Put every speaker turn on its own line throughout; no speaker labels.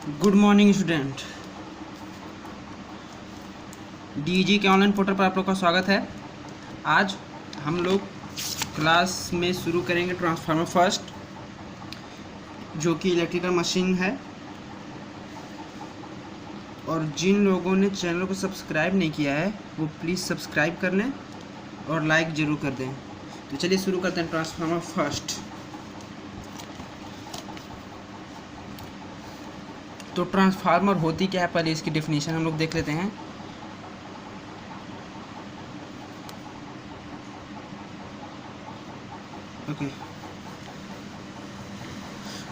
Good morning student. DG के online portal पर आप लोग का स्वागत है। आज हम लोग क्लास में शुरू करेंगे ट्रांसफार्मर फर्स्ट, जो कि इलेक्ट्रिकल मशीन है। और जिन लोगों ने चैनल को सब्सक्राइब नहीं किया है वो प्लीज़ सब्सक्राइब कर लें और लाइक ज़रूर कर दें। तो चलिए शुरू करते हैं ट्रांसफार्मर फर्स्ट। तो ट्रांसफार्मर होती क्या है, पहले इसकी डेफिनेशन हम लोग देख लेते हैं। Okay,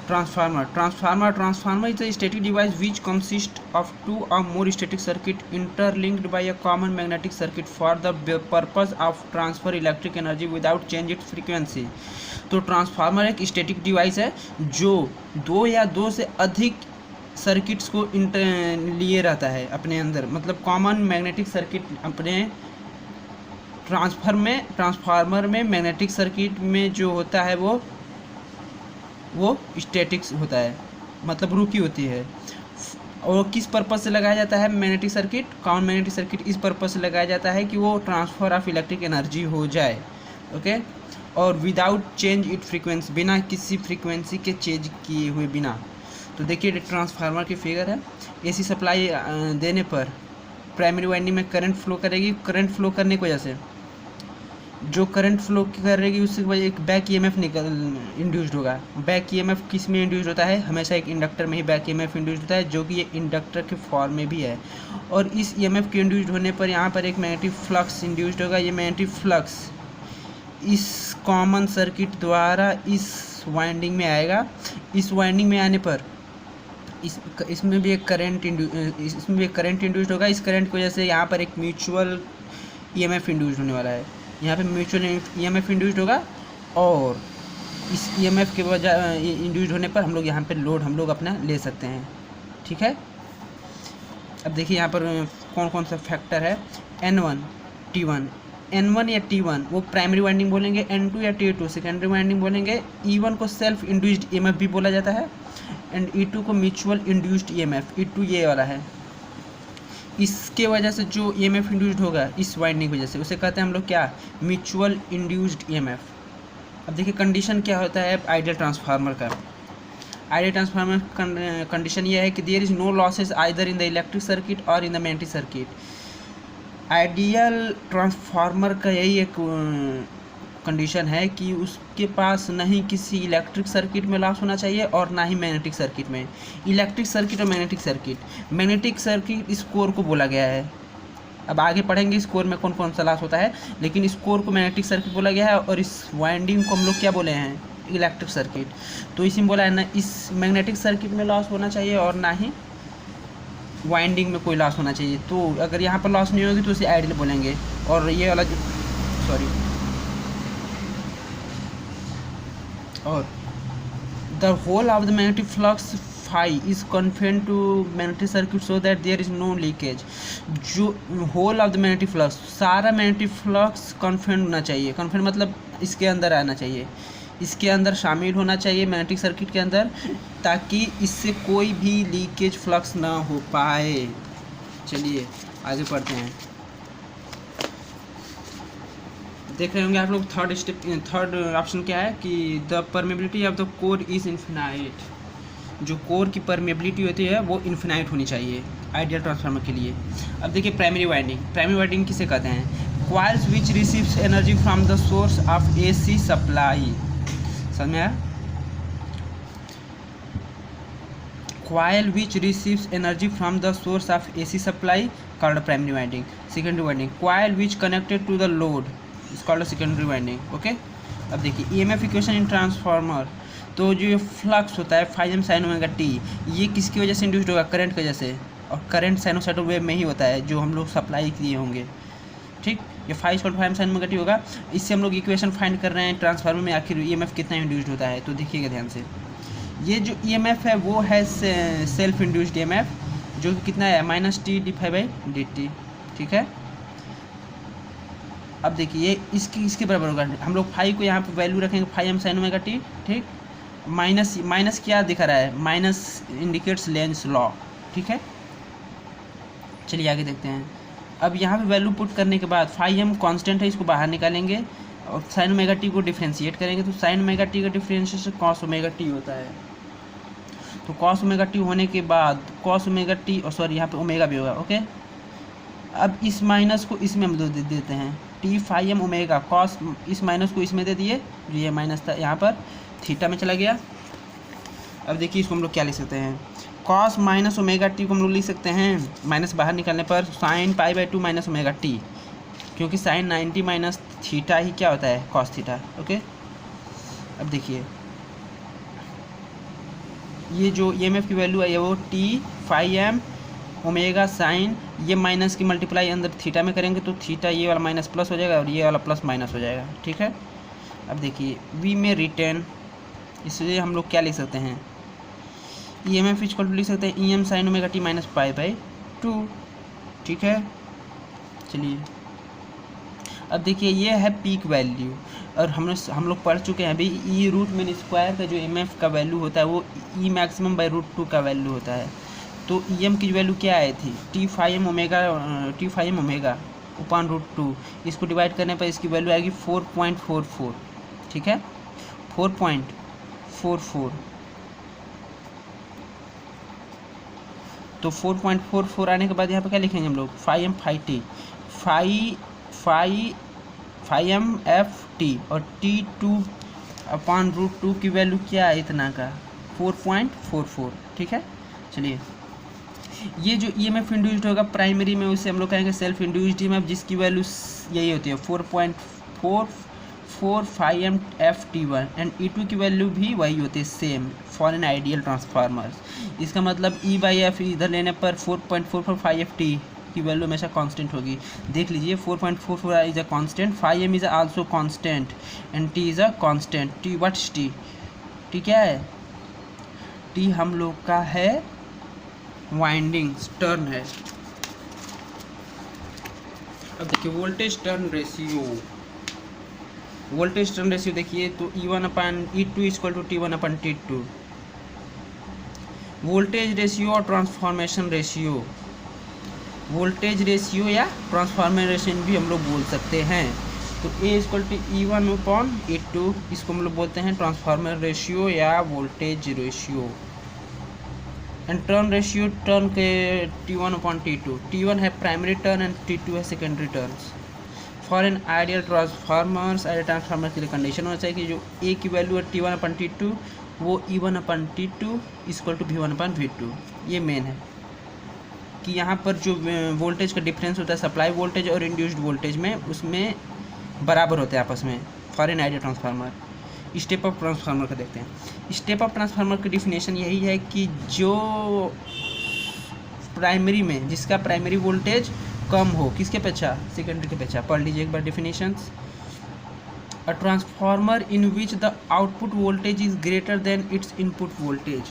Transformer is a static device which consists of two or more static circuits interlinked by a common magnetic circuit for the purpose of transfer electric energy without change its frequency। तो transformer एक static device है जो दो या दो से अधिक circuits को लिए रहता है अपने अंदर, मतलब कॉमन मैग्नेटिक सर्किट अपने ट्रांसफार्मर में मैग्नेटिक सर्किट में जो होता है वो स्टैटिक्स होता है, मतलब रुकी होती है। और किस पर्पज़ से लगाया जाता है magnetic circuit, common magnetic circuit इस पर्पज़ से लगाया जाता है कि वो ट्रांसफ़र ऑफ इलेक्ट्रिक एनर्जी हो जाए। ओके, और विदाउट चेंज इट फ्रीक्वेंसी, बिना किसी फ्रीक्वेंसी के चेंज किए हुए बिना। तो देखिए ट्रांसफार्मर की फिगर है। एसी सप्लाई देने पर प्राइमरी वाइंडिंग में करंट फ्लो करेगी। करंट फ्लो करने की वजह से जो करंट फ्लो करेगी उसकी वजह एक बैक ईएमएफ इंड्यूस्ड होगा। बैक ईएमएफ किस में इंड्यूस्ड होता है? हमेशा एक इंडक्टर में ही बैक ईएमएफ इंड्यूस्ड होता है, जो कि ये इंडक्टर के फॉर्म में भी है। और इस ईएमएफ के इंड्यूस्ड होने पर यहाँ पर एक मैग्नेटिक फ्लक्स इंड्यूस्ड होगा। ये मैग्नेटिक फ्लक्स इस कॉमन सर्किट द्वारा इस वाइंडिंग में आएगा। इस वाइंडिंग में आने पर इसमें भी एक करंट इंड्यूस्ड होगा। इस करंट की वजह से यहाँ पर एक म्यूचुअल ईएमएफ इंड्यूस्ड होने वाला है। यहाँ पे म्यूचुअल ईएमएफ इंड्यूस्ड होगा और इस ईएमएफ के वजह इंड्यूस्ड होने पर हम लोग यहाँ पे लोड हम लोग अपना ले सकते हैं। ठीक है, अब देखिए यहाँ पर कौन कौन सा फैक्टर है। N1 T1, N1 या T1 वो प्राइमरी वाइंडिंग बोलेंगे, N2 या T2 सेकेंडरी वाइंडिंग बोलेंगे। E1 को सेल्फ इंड्यूस्ड ईएमएफ भी बोला जाता है एंड E2 को म्यूचुअल इंड्यूस्ड ईएमएफ। E2 ये वाला है। इसके वजह से जो ईएमएफ इंड्यूस्ड होगा इस वाइंडिंग की वजह से उसे कहते हैं हम लोग क्या, म्यूचुअल इंड्यूस्ड ईएमएफ। अब देखिए कंडीशन क्या होता है आइडियल ट्रांसफार्मर का। आइडियल ट्रांसफार्मर कंडीशन ये है कि there is no losses either in the electric circuit or in the magnetic circuit. Ideal transformer का यही एक कंडीशन है कि उसके पास नहीं किसी इलेक्ट्रिक सर्किट में लॉस होना चाहिए और ना ही मैग्नेटिक सर्किट में। इलेक्ट्रिक सर्किट और मैग्नेटिक सर्किट इस कोर को बोला गया है। अब आगे पढ़ेंगे इस कोर में कौन कौन सा लॉस होता है, लेकिन इस कोर को मैग्नेटिक सर्किट बोला गया है और इस वाइंडिंग को हम लोग क्या बोले हैं, इलेक्ट्रिक सर्किट। तो इसी में बोला है ना इस मैग्नेटिक सर्किट में लॉस होना चाहिए और ना ही वाइंडिंग में कोई लॉस होना चाहिए। तो अगर यहाँ पर लॉस नहीं होगी तो उसे आइडियल बोलेंगे। और ये वाला और the whole of the magnetic flux phi is confined to magnetic circuit so that there is no leakage. जो whole of the magnetic flux, सारा मैग्नेटिक फ्लक्स कन्फाइंड होना चाहिए। कन्फाइंड मतलब इसके अंदर आना चाहिए, इसके अंदर शामिल होना चाहिए मैग्नेटिक सर्किट के अंदर, ताकि इससे कोई भी लीकेज फ्लक्स ना हो पाए। चलिए आगे पढ़ते हैं। देख रहे होंगे आप लोग थर्ड ऑप्शन क्या है कि the permeability of the core is infinite. जो कोर की परमेबिलिटी होती है वो इन्फिनाइट होनी चाहिए आइडियल ट्रांसफार्मर के लिए। अब देखिए प्राइमरी वाइंडिंग किसे कहते हैं? Coils which receives energy from the source of AC supply. समझ में आया? Coil which receives energy from the source of AC supply called primary winding. Secondary winding, coil which connected to the load is called secondary winding. Okay, अब देखिए EMF equation in transformer. तो जो flux होता है φm sin omega t, ये किसकी वजह से इंड्यूस्ड होगा? करंट की वजह से। और करंट साइनोसाइडल वेव में ही होता है जो हम लोग सप्लाई किए होंगे। ठीक, ये φm sin ओमेगा t होगा। इससे हम लोग इक्वेशन फाइंड कर रहे हैं ट्रांसफार्मर में आखिर ईएमएफ कितना इंड्यूस्ड होता है। तो देखिएगा ध्यान से, ये जो ईएमएफ है वो है सेल्फ इंड्यूस्ड ईएमएफ, जो कि कितना है -t/dt। ठीक है, अब देखिए ये इसके बराबर होगा। हम लोग फाई को यहाँ पे वैल्यू रखेंगे φm sin ओमेगा t। ठीक, माइनस माइनस क्या दिखा रहा है, माइनस इंडिकेट्स लेंस लॉ, ठीक है। चलिए आगे देखते हैं। अब यहाँ पे वैल्यू पुट करने के बाद फाई एम कॉन्स्टेंट है, इसको बाहर निकालेंगे और साइन ओमेगा टी को डिफ्रेंशिएट करेंगे, तो साइन ओमेगा टी का डिफ्रेंशिएशन कॉस ओमेगा टी होता है। तो कॉस ओमेगा टी होने के बाद कॉस ओमेगा टी, सॉरी यहाँ पे ओमेगा भी होगा, ओके। अब इस माइनस को इसमें हम दे देते हैं, T phi M omega cos, इस माइनस को इसमें दे दिए, ये माइनस था यहाँ पर थीटा में चला गया। अब देखिए इसको हम लोग क्या लिख सकते हैं, कॉस माइनस ओमेगा टी को हम लोग लिख सकते हैं, माइनस बाहर निकालने पर sine pi by 2 minus omega T, क्योंकि साइन 90 माइनस थीटा ही क्या होता है, कॉस थीटा, ओके। अब देखिए ये जो EMF की वैल्यू है वो T phi M omega sine, ये माइनस की मल्टीप्लाई अंदर थीटा में करेंगे तो थीटा ये वाला माइनस प्लस हो जाएगा और ये वाला प्लस माइनस हो जाएगा, ठीक है। अब देखिए वी में रिटेन, इसलिए हम लोग क्या लिख सकते हैं, EMF इक्वल टू लिख सकते हैं EM sign omega T minus pi by 2, ठीक है। चलिए अब देखिए ये है पीक वैल्यू, और हम लोग पढ़ चुके हैं अभी ई रूट मीन स्क्वायर का जो EMF का वैल्यू होता है वो ई मैक्सिमम बाई रूट 2 का वैल्यू होता है। तो EM की वैल्यू क्या आई थी, T phi M omega upon root 2, इसको डिवाइड करने पर इसकी वैल्यू आएगी 4.44, ठीक है, 4.44। तो 4.44 आने के बाद यहाँ पे क्या लिखेंगे हम लोग, phi M phi T, phi M F T, और T2 अपान रूट 2 की वैल्यू क्या है इतना का, 4.44, ठीक है। चलिए ये जो EMF इंड्यूस्ड होगा प्राइमरी में उसे हम लोग कहेंगे सेल्फ इंड्यूस्ड EMF, जिसकी वैल्यू यही होती है 4.44 phi M F T1, and E2 की वैल्यू भी वही होती है same for an ideal transformer. इसका मतलब E बाई एफ इधर लेने पर 4.44 फाई एफ टी की वैल्यू हमेशा कांस्टेंट होगी। देख लीजिए 4.44 is a constant, phi M is also constant and T is a constant. T what's T, T क्या है, टी हम लोग का है वाइंडिंग टर्न है। अब देखिए voltage turn ratio, voltage turn ratio देखिए तो E1 upon E2 equal to T1 upon T2। Voltage ratio और ट्रांसफॉर्मेशन रेशियो, वोल्टेज रेशियो या ट्रांसफॉर्मेशन भी हम लोग बोल सकते हैं। तो A equal to E1 upon E2, इसको हम लोग बोलते हैं ट्रांसफार्मर रेशियो या voltage ratio. And turn ratio, turn के T1 अपॉन T2, T1 है प्राइमरी टर्न एंड T2 है secondary turns. For an ideal transformers, ideal transformer के लिए कंडीशन होना चाहिए कि जो A की वैल्यू है T1 अपन T2 वो E1 upon T2 equal to V1 upon V2। ये मेन है कि यहाँ पर जो वोल्टेज का डिफरेंस होता है सप्लाई वोल्टेज और इंड्यूस्ड वोल्टेज में, उसमें बराबर होते हैं आपस में for an ideal transformer. Step up transformer का देखते हैं। स्टेप अप ट्रांसफार्मर की डिफिनेशन यही है कि जो प्राइमरी में जिसका प्राइमरी वोल्टेज कम हो, किसके पेक्षा, सेकेंडरी के पेक्षा। पढ़ लीजिए एक बार definitions. A transformer in which the output voltage is greater than its input voltage,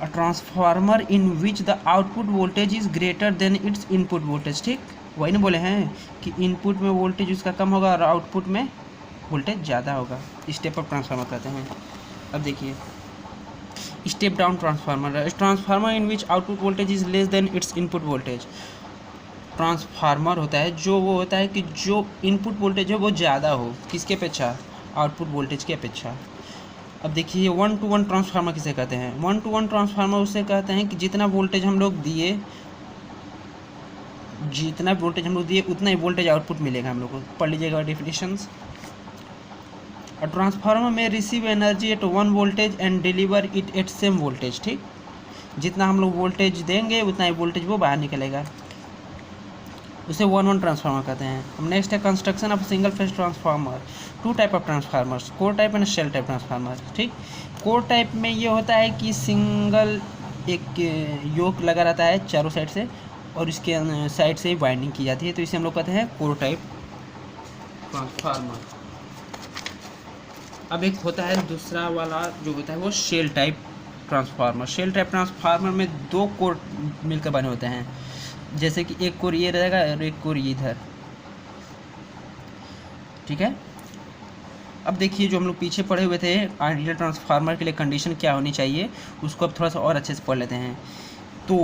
a transformer in which the output voltage is greater than its input voltage. ठीक, वही ना बोले हैं कि इनपुट में वोल्टेज उसका कम होगा और आउटपुट में वोल्टेज ज़्यादा होगा, स्टेप अप ट्रांसफार्मर कहते हैं। अब देखिए step down transformer, transformer in which output voltage is less than its input voltage. Transformer होता है जो वो होता है कि जो इनपुट वोल्टेज है वो ज़्यादा हो, किसके अपेक्षा, आउटपुट वोल्टेज की अपेक्षा। अब देखिए 1-to-1 ट्रांसफार्मर किसे कहते हैं। 1-to-1 ट्रांसफार्मर उसे कहते हैं कि जितना वोल्टेज हम लोग दिए उतना ही वोल्टेज आउटपुट मिलेगा हम लोग को। पढ़ लीजिएगा डेफिनेशंस। अ ट्रांसफार्मर में receive energy at 1 voltage and deliver it at same voltage. ठीक, जितना हम लोग वोल्टेज देंगे उतना ही वोल्टेज वो बाहर निकलेगा, उसे 1-1 ट्रांसफार्मर कहते हैं। अब नेक्स्ट है construction of single phase transformer. 2 type of transformers, core type and shell type transformer. ठीक, कोर टाइप में ये होता है कि सिंगल एक योक लगा रहता है चारों साइड से और इसके साइड से वाइंडिंग की जाती है, तो इसे हम लोग कहते हैं कोर टाइप ट्रांसफार्मर। अब एक होता है दूसरा वाला जो होता है वो shell type transformer. Shell type transformer में 2 कोर मिलकर बने होते हैं, जैसे कि एक कोर ये रहेगा और एक कोर ये इधर। ठीक है, अब देखिए जो हम लोग पीछे पढ़े हुए थे आइडियल ट्रांसफार्मर के लिए कंडीशन क्या होनी चाहिए, उसको अब थोड़ा सा और अच्छे से पढ़ लेते हैं। तो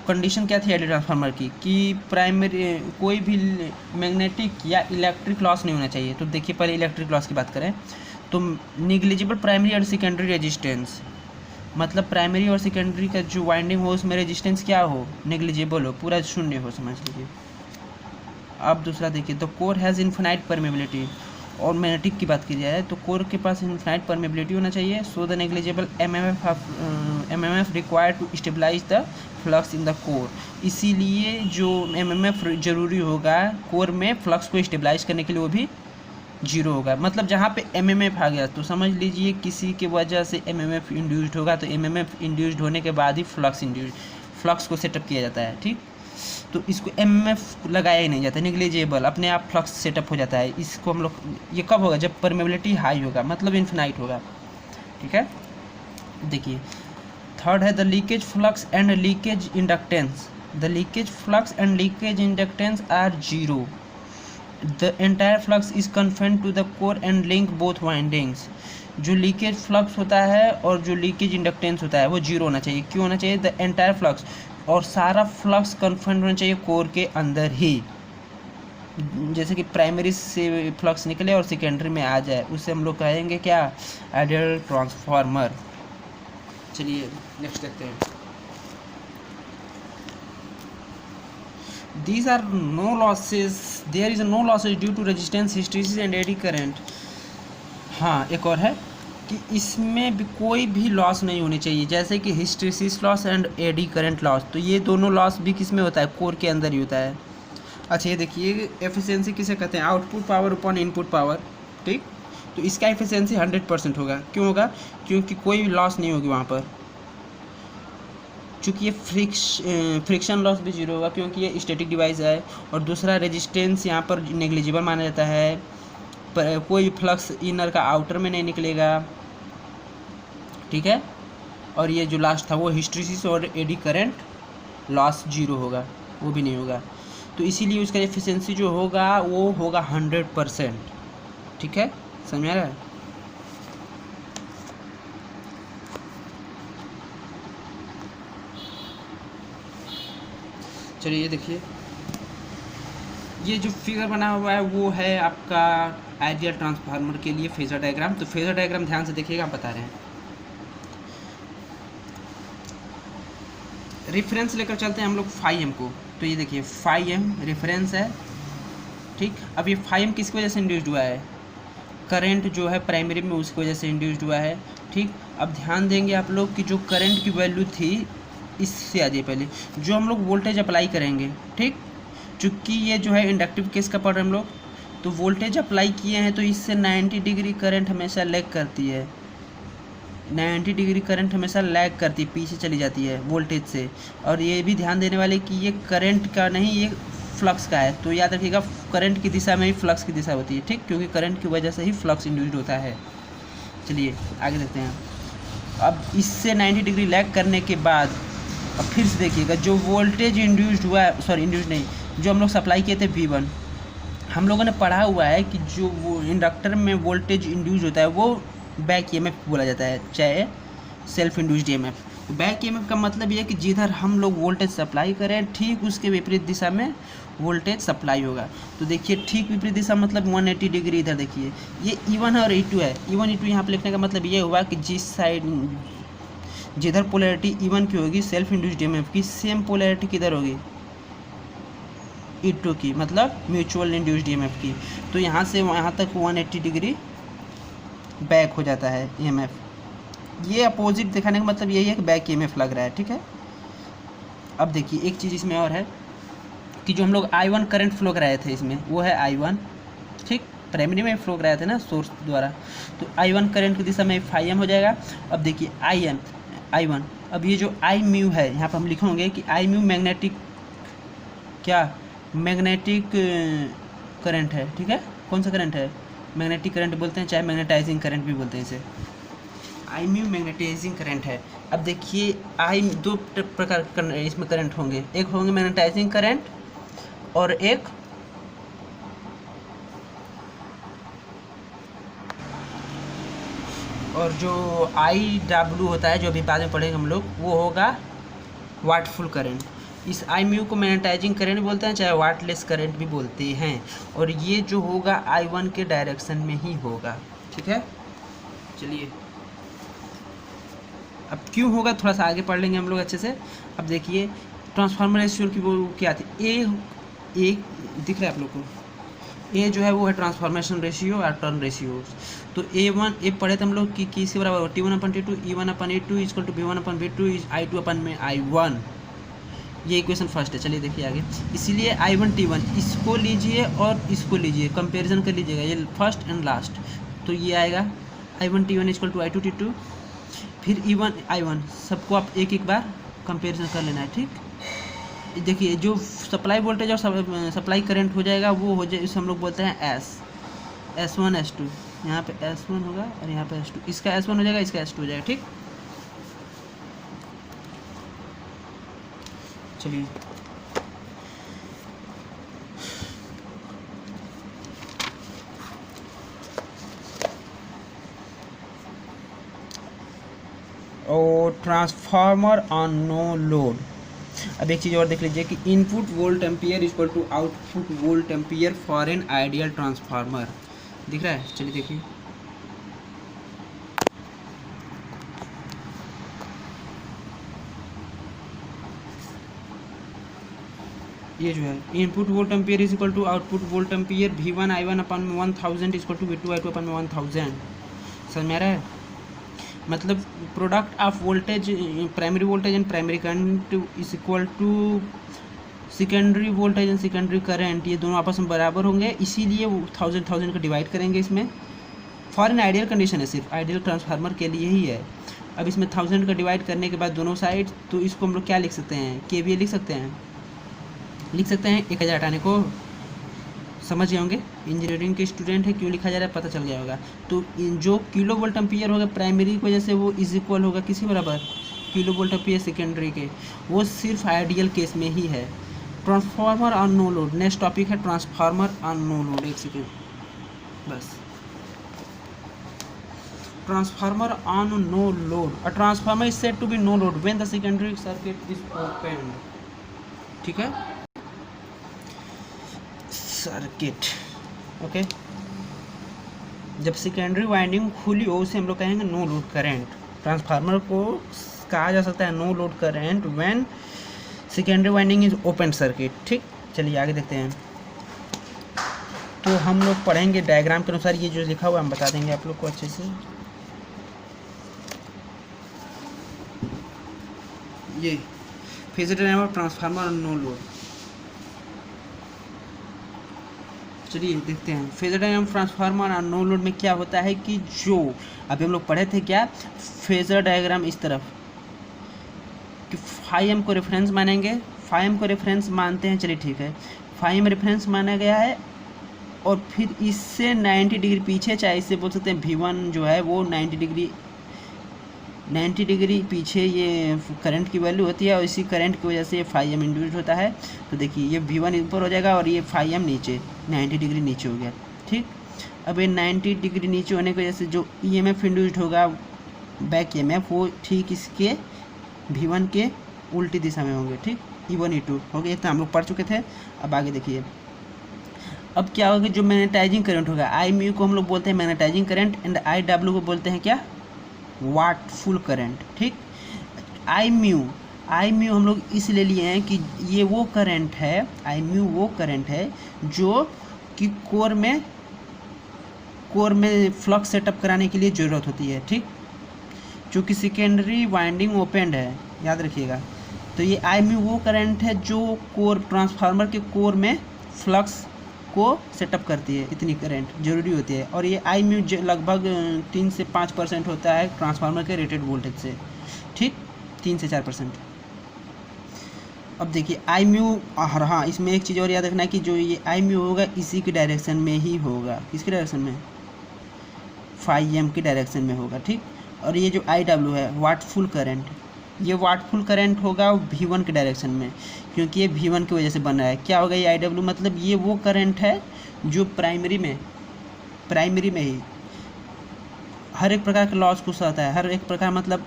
कंडीशन क्या थी आइडियल ट्रांसफार्मर की कि प्राइमरी कोई भी मैग्नेटिक या इलेक्ट्रिक लॉस नहीं होना चाहिए। तो देखिए पहले इलेक्ट्रिक लॉस की बात करें तो निग्लिजिबल प्राइमरी और सेकेंडरी रेजिस्टेंस, मतलब प्राइमरी और सेकेंडरी का जो वाइंडिंग हो उसमें रेजिस्टेंस क्या हो, नेग्लिजिबल हो, पूरा शून्य हो समझ लीजिए। अब दूसरा देखिए the core has infinite permeability, और मैग्नेटिक की बात की जाए तो कोर के पास इन्फिनाइट परमेबिलिटी होना चाहिए। So the negligible MMF required to stabilise the flux in the core, इसीलिए जो एमएमएफ ज़रूरी होगा कोर में फ्लक्स को स्टेबलाइज करने के लिए वो भी जीरो होगा। मतलब जहाँ पे एमएमएफ आ गया तो समझ लीजिए किसी के वजह से एमएमएफ इंड्यूस्ड होगा, तो एमएमएफ इंड्यूस्ड होने के बाद ही फ्लक्स को सेटअप किया जाता है। ठीक, तो इसको एमएमएफ लगाया ही नहीं जाता, निग्लिजिबल अपने आप फ्लक्स सेटअप हो जाता है। इसको हम लोग ये कब होगा, जब परमेबिलिटी हाई होगा, मतलब इन्फिनाइट होगा। ठीक है, देखिए थर्ड है the leakage flux and leakage inductance. The leakage flux and leakage inductance are zero. The entire flux is confined to the core and link both windings. जो लीकेज फ्लक्स होता है और जो लीकेज इंडक्टेंस होता है वो zero होना चाहिए। क्यों होना चाहिए, द एंटायर फ्लक्स, और सारा फ्लक्स कन्फाइंड होना चाहिए कोर के अंदर ही। जैसे कि प्राइमरी से फ्लक्स निकले और सेकेंडरी में आ जाए, उससे हम लोग कहेंगे क्या, आइडियल ट्रांसफार्मर। चलिए नेक्स्ट देखते हैं। These are no losses, there is no losses due to resistance, hysteresis and eddy current। हाँ, एक और है कि इसमें भी कोई भी लॉस नहीं होनी चाहिए, जैसे कि hysteresis loss and eddy current loss. तो ये दोनों लॉस भी किस में होता है, कोर के अंदर ही होता है। अच्छा ये देखिए एफिशिएंसी किसे कहते हैं, output power upon input power. ठीक, तो इसका एफिशिएंसी 100% होगा। क्यों होगा, क्योंकि कोई लॉस नहीं होगी वहाँ पर, चूँकि ये फ्रिक्शन लॉस भी जीरो होगा क्योंकि ये स्टैटिक डिवाइस है। और दूसरा रेजिस्टेंस यहाँ पर नेग्लिजिबल माना जाता है, पर कोई फ्लक्स इनर का आउटर में नहीं निकलेगा। ठीक है, और ये जो लास्ट था वो हिस्टेरिसिस और एडी करंट लॉस जीरो होगा, वो भी नहीं होगा। तो इसीलिए उसका एफिशिएंसी जो होगा वो होगा 100%। ठीक है, समझ में आ रहा है। चलिए ये देखिए, ये जो फिगर बना हुआ है वो है आपका आइडियल ट्रांसफार्मर के लिए फेजर डायग्राम। तो फेजर डायग्राम ध्यान से देखिएगा, आप बता रहे हैं। रेफरेंस लेकर चलते हैं हम लोग फाई को। तो ये देखिए फाई रेफरेंस है। ठीक, अब ये फाई किसकी वजह से इंड्यूस्ड हुआ है, करंट जो है प्राइमरी में उसकी वजह से इंड्यूस्ड हुआ है। ठीक, अब ध्यान देंगे आप लोग कि जो करंट की वैल्यू थी इससे आ जाए पहले जो हम लोग वोल्टेज अप्लाई करेंगे। ठीक, चूँकि ये जो है इंडक्टिव केस का पढ़ रहे हम लोग, तो वोल्टेज अप्लाई किए हैं तो इससे 90 डिग्री करंट हमेशा लैग करती है। 90 डिग्री करंट हमेशा लैग करती है, पीछे चली जाती है वोल्टेज से। और ये भी ध्यान देने वाले कि ये करंट का नहीं, ये फ्लक्स का है। तो याद रखिएगा करंट की दिशा में ही फ्लक्स की दिशा होती है। ठीक, क्योंकि करंट की वजह से ही फ्लक्स इंड्यूस्ड होता है। चलिए आगे देखते हैं। अब इससे 90 डिग्री लैग करने के बाद अब फिर से देखिएगा जो वोल्टेज इंड्यूस्ड हुआ है, सॉरी इंड्यूस्ड नहीं, जो हम लोग सप्लाई किए थे V1, हम लोगों ने पढ़ा हुआ है कि जो वो इंडक्टर में वोल्टेज इंड्यूस होता है वो बैक ईएमएफ बोला जाता है, चाहे सेल्फ इंड्यूस्ड ईएमएफ। तो बैक ईएमएफ का मतलब ये है कि जिधर हम लोग वोल्टेज सप्लाई करें ठीक उसके विपरीत दिशा में वोल्टेज सप्लाई होगा। तो देखिए ठीक विपरीत दिशा मतलब 180 डिग्री। इधर देखिए ये E1 है और E2 है। E1 E2 यहाँ पर लिखने का मतलब ये हुआ कि जिस साइड जिधर पोलैरिटी E1 की होगी सेल्फ इंड्यूस्ड ईएमएफ की, सेम पोलैरिटी किधर होगी E2 की, मतलब म्यूचुअल इंड्यूस्ड ईएमएफ की। तो यहाँ से वहाँ तक 180 डिग्री बैक हो जाता है ईएमएफ। ये अपोजिट दिखाने का मतलब यही है कि बैक ईएमएफ लग रहा है। ठीक है, अब देखिए एक चीज़ इसमें और है कि जो हम लोग I1 करंट फ्लो कराए थे इसमें वो है I1। ठीक, प्राइमरी में फ्लो कराए थे ना सोर्स द्वारा, तो I1 करंट की दिशा में फाई एम हो जाएगा। अब देखिए I1, अब ये जो I म्यू है यहाँ पर हम लिखेंगे कि I म्यू मैग्नेटिक क्या, मैग्नेटिक करंट है। ठीक है, कौन सा करंट है, मैग्नेटिक करंट बोलते हैं, चाहे मैग्नेटाइजिंग करंट भी बोलते हैं इसे। I म्यू मैग्नेटाइजिंग करंट है। अब देखिए I दो प्रकार इसमें करंट होंगे, एक होंगे मैग्नेटाइजिंग करंट और एक और जो आई डब्ल्यू होता है, जो अभी बाद में पढ़ेंगे हम लोग, वो होगा वाटफुल करंट। इस आई म्यू को मैग्नेटाइजिंग करंट बोलते हैं, चाहे वाटलेस करंट भी बोलते हैं। और ये जो होगा I1 के डायरेक्शन में ही होगा। ठीक है, चलिए अब क्यों होगा थोड़ा सा आगे पढ़ लेंगे हम लोग अच्छे से। अब देखिए ट्रांसफार्मर रेशियो की वो क्या आती है, ए दिख रहा है आप लोग को, ए जो है वो है ट्रांसफॉर्मेशन रेशियो और टर्न रेशियो। तो ए पढ़े थे हम लोग कि किसी बराबर T1/T2 E1/E2 equal to V1/V2 I2/I1। ये इक्वेशन फर्स्ट है। चलिए देखिए आगे, इसीलिए I1 T1 इसको लीजिए और इसको लीजिए, कंपैरिजन कर लीजिएगा, ये फर्स्ट एंड लास्ट। तो ये आएगा I1 T1 equal to I2 T2, फिर E1 I1, सबको आप एक एक बार कंपैरिजन कर लेना है। ठीक, देखिए जो सप्लाई वोल्टेज और सप्लाई करंट हो जाएगा वो हो जाए, इसे हम लोग बोलते हैं S1 S2। यहाँ पे S1 होगा और यहाँ पे S2, इसका S1 हो जाएगा, इसका S2 हो जाएगा। ठीक, चलिए और ट्रांसफार्मर ऑन नो लोड। अब एक चीज़ और देख लीजिए कि input volt ampere equal to output volt ampere for an ideal transformer. दिख रहा है, चलिए देखिए, ये जो है input volt ampere is equal to output volt ampere V1 I1/1000 equal to V2 I2/1000। समझ में आ रहा है? मतलब product of voltage, primary voltage and primary current is equal to secondary voltage and secondary current, ये दोनों आपस में बराबर होंगे, इसीलिए वो 1000 को डिवाइड करेंगे इसमें। फॉर एन आइडियल कंडीशन है, सिर्फ आइडियल ट्रांसफार्मर के लिए ही है। अब इसमें 1000 का डिवाइड करने के बाद दोनों साइड, तो इसको हम लोग क्या लिख सकते हैं, KVA लिख सकते हैं, 1000 हटाने को। समझ गए होंगे, इंजीनियरिंग के स्टूडेंट है, क्यों लिखा जा रहा है पता चल गया होगा। तो जो किलो वोल्ट एम्पियर होगा प्राइमरी की वजह से वो इज इक्वल होगा किसी बराबर किलो वोल्ट एम्पियर सेकेंडरी के, वो सिर्फ आइडियल केस में ही है। Transformer on no load, next topic है ट्रांसफार्मर ऑन नो लोड। एक सेकेंड बस, transformer on no load, a transformer is said to be no load when the secondary circuit is open. ठीक है, circuit okay, जब secondary winding खुली हो उसे हम लोग कहेंगे नो लोड करंट। ट्रांसफार्मर को कहा जा सकता है no load current when secondary winding is open circuit. ठीक, चलिए आगे देखते हैं। तो हम लोग पढ़ेंगे डायग्राम के अनुसार, ये जो लिखा हुआ हम बता देंगे आप लोग को अच्छे से। ये phasor diagram of transformer no load, चलिए देखते हैं। फेजर डायग्राम ट्रांसफार्मर और नो लोड में क्या होता है कि जो अभी हम लोग पढ़े थे, क्या फेजर डायग्राम इस तरफ कि फाइव को रेफरेंस मानेंगे, फाइव को रेफरेंस मानते हैं, चलिए ठीक है, फाइव रेफरेंस माना गया है, और फिर इससे 90 डिग्री पीछे, चाहे इससे बोल सकते हैं V1 जो है वो 90 डिग्री पीछे ये करंट की वैल्यू होती है, और इसी करंट की वजह से ये φm इंड्यूस होता है। तो देखिए ये V1 ऊपर हो जाएगा और ये φm नीचे 90 डिग्री नीचे हो गया। ठीक, अब ये 90 डिग्री नीचे होने की वजह से जो EMF इंड्यूस्ड होगा बैक EMF, वो ठीक इसके V1 के उल्टी दिशा में होंगे। ठीक, E1 E2 हो गया, तो हम लोग पढ़ चुके थे। अब आगे देखिए, अब क्या होगा, जो मैग्नेटाइजिंग करंट होगा आई म्यू को हम लोग बोलते हैं magnetising current, and I W को बोलते हैं क्या, वाटफुल करंट। ठीक, आई म्यू हम लोग इसलिए लिए हैं कि ये वो करंट है, आई म्यू वो करंट है जो कि कोर में फ्लक्स सेटअप कराने के लिए ज़रूरत होती है। ठीक, चूँकि सेकेंडरी वाइंडिंग ओपन है, याद रखिएगा। तो ये आई म्यू वो करंट है जो कोर, ट्रांसफार्मर के कोर में फ्लक्स को सेटअप करती है, इतनी करंट जरूरी होती है। और ये आई म्यू लगभग 3 से 5% होता है ट्रांसफार्मर के रेटेड वोल्टेज से। ठीक, 3 से 4%। अब देखिए आई म्यू, हाँ इसमें एक चीज़ और याद रखना है कि जो ये आई म्यू होगा इसी की डायरेक्शन में ही होगा, किसकी डायरेक्शन में, φm की डायरेक्शन में होगा। ठीक, और ये जो आई डब्ल्यू है वाटफुल करंट, ये वाटफुल करंट होगा V1 के डायरेक्शन में, क्योंकि ये V1 की वजह से बन रहा है। क्या होगा ये आई डब्ल्यू, मतलब ये वो करंट है जो प्राइमरी में ही हर एक प्रकार के लॉस को सहता है, हर एक प्रकार मतलब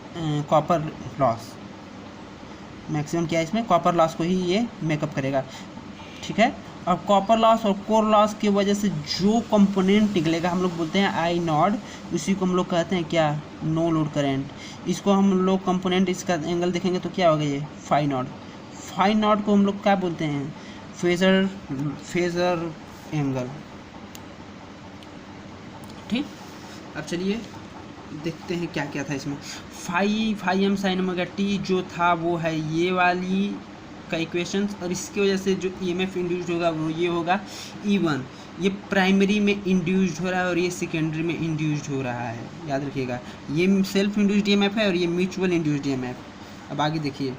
कॉपर लॉस, मैक्सिमम क्या है इसमें कॉपर लॉस को ही ये मेकअप करेगा, ठीक है। और कॉपर लॉस और कोर लॉस की वजह से जो कंपोनेंट निकलेगा हम लोग बोलते हैं आई नॉड, उसी को हम लोग कहते हैं क्या, नो लोड करंट। इसको हम लोग कंपोनेंट इसका एंगल देखेंगे तो क्या होगा ये फाई नॉड। फाई नॉड को हम लोग क्या बोलते हैं, फेजर एंगल, ठीक। अब चलिए देखते हैं क्या क्या था इसमें। Phi M sine omega T जो था वो है ये वाली का इक्वेशंस, और इसकी वजह से जो ईएमएफ इंड्यूस्ड होगा वो ये होगा E1। ये प्राइमरी में इंड्यूस्ड हो रहा है और ये सेकेंडरी में इंड्यूस्ड हो रहा है, याद रखिएगा। ये सेल्फ इंड्यूस्ड ईएमएफ है और ये म्यूचुअल इंड्यूस्ड ईएमएफ। अब आगे देखिए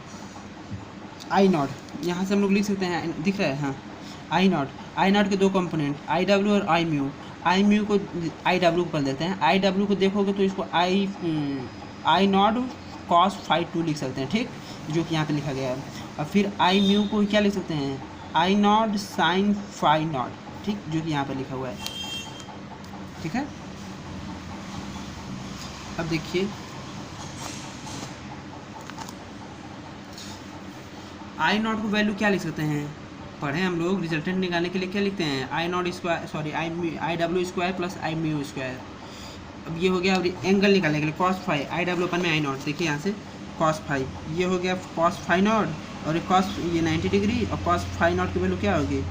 आई नॉट, यहाँ से हम लोग लिख सकते हैं, दिख रहा है हाँ, आई नॉट के दो कंपोनेंट आई डब्ल्यू और आई म्यू। आई म्यू को आई डब्ल्यू पर देते हैं, आई डब्ल्यू को देखोगे तो इसको आई नॉट कॉस फाई 2 लिख सकते हैं, ठीक, जो कि यहाँ पे लिखा गया है। और फिर आई म्यू को क्या लिख सकते हैं, I naught sine phi naught, ठीक, जो कि यहाँ पे लिखा हुआ है, ठीक है। अब देखिए आई नॉट को वैल्यू क्या लिख सकते हैं, पढ़े हम लोग, रिजल्टेंट निकालने के लिए क्या लिखते हैं, I naught square, sorry I डब्ल्यू square plus I mu square. अब ये हो गया, अब एंगल निकालने के लिए कॉस फाई, आई डब्ल्यू अपन में आई नॉट, देखिए यहाँ से कॉस फाई, ये हो गया कॉस फाई नॉट, और कॉस ये 90 डिग्री, और कॉस फाई नॉट की वैल्यू क्या होगी,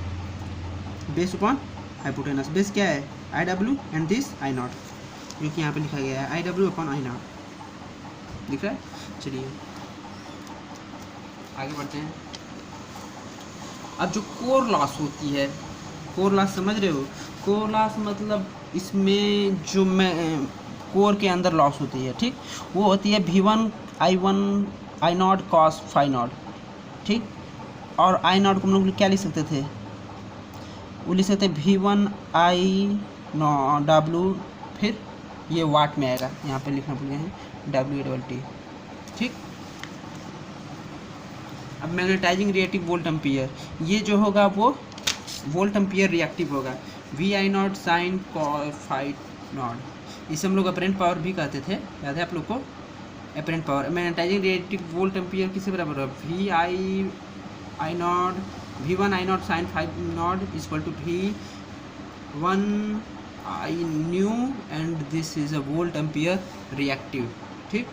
बेस अपॉन हाइपोटेनस। बेस क्या है I W and this I not, जो कि यहाँ पे लिखा गया है I W upon I not, दिख रहा है। चलिए आगे बढ़ते हैं। अब जो कोर लॉस होती है, कोर लॉस समझ रहे हो, कोर लॉस मतलब इसमें जो मैं कोर के अंदर लॉस होती है, ठीक, वो होती है V1 I naught cos phi naught, ठीक। और आई नॉट को हम लोग क्या लिख सकते थे, वो लिख सकते V1 आई डब्ल्यू, फिर ये वाट में आएगा, यहाँ पे लिखना भूल गए हैं WT, ठीक। अब मैग्नेटाइजिंग रिएक्टिव वोल्ट एम्पियर, ये जो होगा वो वोल्ट एम्पियर रिएक्टिव होगा, V I naught sine phi naught. इसे हम लोग अपरेंट पावर भी कहते थे, याद है आप लोग को, apparent power. Magnetising reactive volt ampere किससे बराबर होगा, V1 I naught sine phi naught equal to V1 I mu and this is a volt ampere reactive, ठीक।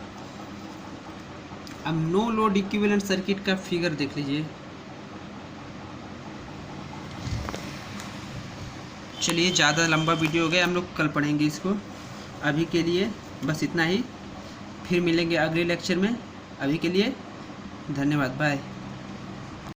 अब नो लोड इक्विवेलेंट सर्किट का फिगर देख लीजिए। चलिए ज़्यादा लंबा वीडियो हो गया, हम लोग कल पढ़ेंगे इसको, अभी के लिए बस इतना ही, फिर मिलेंगे अगले लेक्चर में। अभी के लिए धन्यवाद, बाय।